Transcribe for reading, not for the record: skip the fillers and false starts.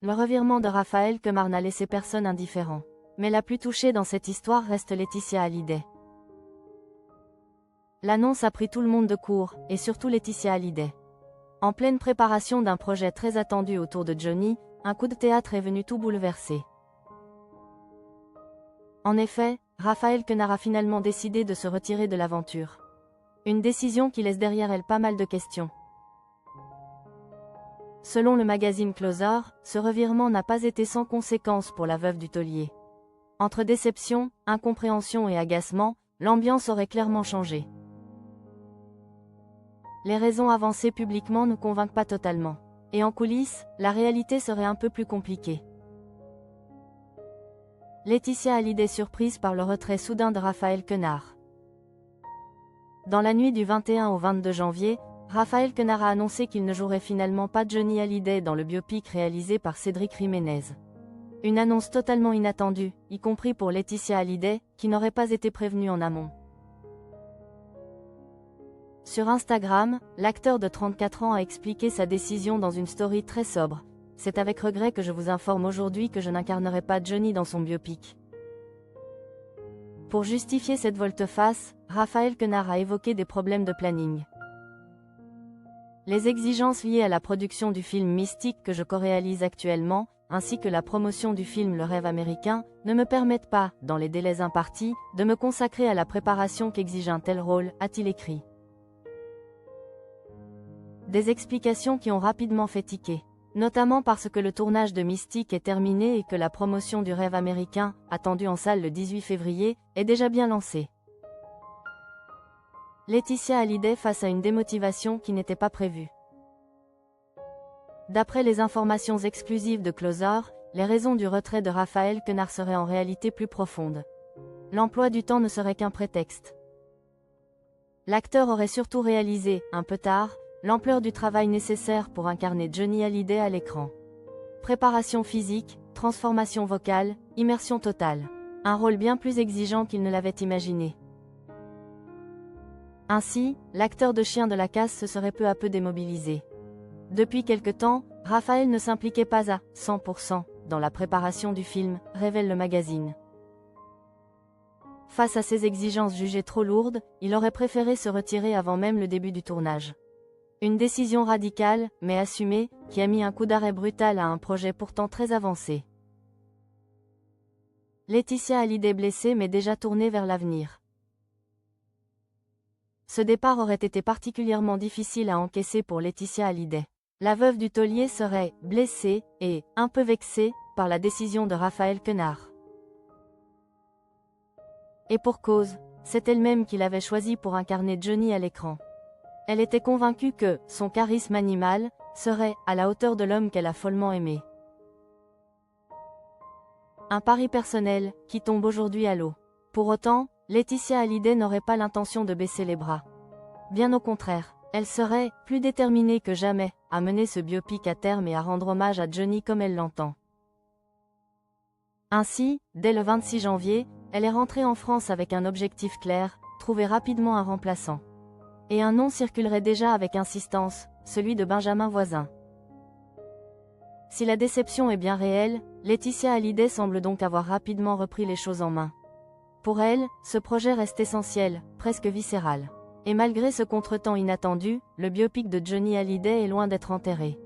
Le revirement de Raphaël Quenard n'a laissé personne indifférent. Mais la plus touchée dans cette histoire reste Laetitia Hallyday. L'annonce a pris tout le monde de court, et surtout Laetitia Hallyday. En pleine préparation d'un projet très attendu autour de Johnny, un coup de théâtre est venu tout bouleverser. En effet, Raphaël Quenard a finalement décidé de se retirer de l'aventure. Une décision qui laisse derrière elle pas mal de questions. Selon le magazine Closer, ce revirement n'a pas été sans conséquences pour la veuve du taulier. Entre déception, incompréhension et agacement, l'ambiance aurait clairement changé. Les raisons avancées publiquement ne convainquent pas totalement. Et en coulisses, la réalité serait un peu plus compliquée. Laetitia Hallyday surprise par le retrait soudain de Raphaël Quenard. Dans la nuit du 21 au 22 janvier, Raphaël Quenard a annoncé qu'il ne jouerait finalement pas Johnny Hallyday dans le biopic réalisé par Cédric Jiménez. Une annonce totalement inattendue, y compris pour Laetitia Hallyday, qui n'aurait pas été prévenue en amont. Sur Instagram, l'acteur de 34 ans a expliqué sa décision dans une story très sobre. « C'est avec regret que je vous informe aujourd'hui que je n'incarnerai pas Johnny dans son biopic. » Pour justifier cette volte-face, Raphaël Quenard a évoqué des problèmes de planning. Les exigences liées à la production du film Mystique que je co-réalise actuellement, ainsi que la promotion du film Le Rêve américain, ne me permettent pas, dans les délais impartis, de me consacrer à la préparation qu'exige un tel rôle, a-t-il écrit. Des explications qui ont rapidement fait tiquer. Notamment parce que le tournage de Mystique est terminé et que la promotion du Rêve américain, attendue en salle le 18 février, est déjà bien lancée. Laetitia Hallyday face à une démotivation qui n'était pas prévue. D'après les informations exclusives de Closer, les raisons du retrait de Raphaël Quenard seraient en réalité plus profondes. L'emploi du temps ne serait qu'un prétexte. L'acteur aurait surtout réalisé, un peu tard, l'ampleur du travail nécessaire pour incarner Johnny Hallyday à l'écran. Préparation physique, transformation vocale, immersion totale. Un rôle bien plus exigeant qu'il ne l'avait imaginé. Ainsi, l'acteur de Chien de la Casse se serait peu à peu démobilisé. Depuis quelque temps, Raphaël ne s'impliquait pas à 100% dans la préparation du film, révèle le magazine. Face à ces exigences jugées trop lourdes, il aurait préféré se retirer avant même le début du tournage. Une décision radicale, mais assumée, qui a mis un coup d'arrêt brutal à un projet pourtant très avancé. Laetitia Hallyday blessée mais déjà tournée vers l'avenir. Ce départ aurait été particulièrement difficile à encaisser pour Laetitia Hallyday. La veuve du taulier serait blessée et un peu vexée par la décision de Raphaël Quenard. Et pour cause, c'est elle-même qui l'avait choisi pour incarner Johnny à l'écran. Elle était convaincue que son charisme animal serait à la hauteur de l'homme qu'elle a follement aimé. Un pari personnel qui tombe aujourd'hui à l'eau. Pour autant, Laetitia Hallyday n'aurait pas l'intention de baisser les bras. Bien au contraire, elle serait plus déterminée que jamais à mener ce biopic à terme et à rendre hommage à Johnny comme elle l'entend. Ainsi, dès le 26 janvier, elle est rentrée en France avec un objectif clair, trouver rapidement un remplaçant. Et un nom circulerait déjà avec insistance, celui de Benjamin Voisin. Si la déception est bien réelle, Laetitia Hallyday semble donc avoir rapidement repris les choses en main. Pour elle, ce projet reste essentiel, presque viscéral. Et malgré ce contretemps inattendu, le biopic de Johnny Hallyday est loin d'être enterré.